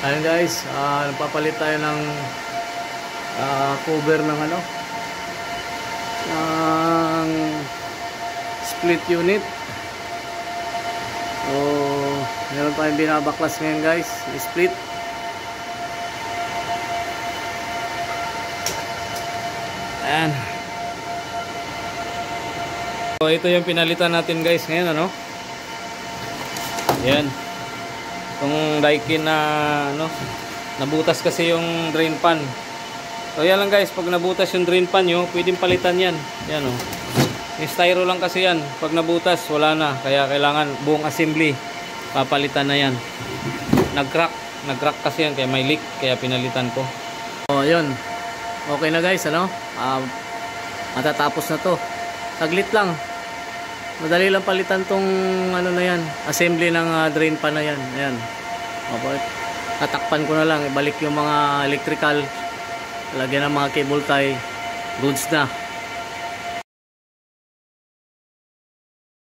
Ayun guys, nagpapalit tayo ng cover ng ng split unit. So meron tayong binabaklas ngayon guys, split. Ayan. So ito yung pinalitan natin guys ngayon, Ayan. Itong Daikin na nabutas kasi yung drain pan. So yan lang guys, pag nabutas yung drain pan nyo, pwedeng palitan yan. Yan yung styro lang kasi yan. Pag nabutas, wala na. Kaya kailangan buong assembly papalitan na yan. Nag-crack kasi yan, kaya may leak, kaya pinalitan ko. So yun, okay na guys, matatapos na to. Saglit lang. Madali lang palitan tong na yan, assembly ng drain pan na yan. Ayan. Tatakpan ko na lang, ibalik yung mga electrical, lagyan ng mga cable tie, goods na.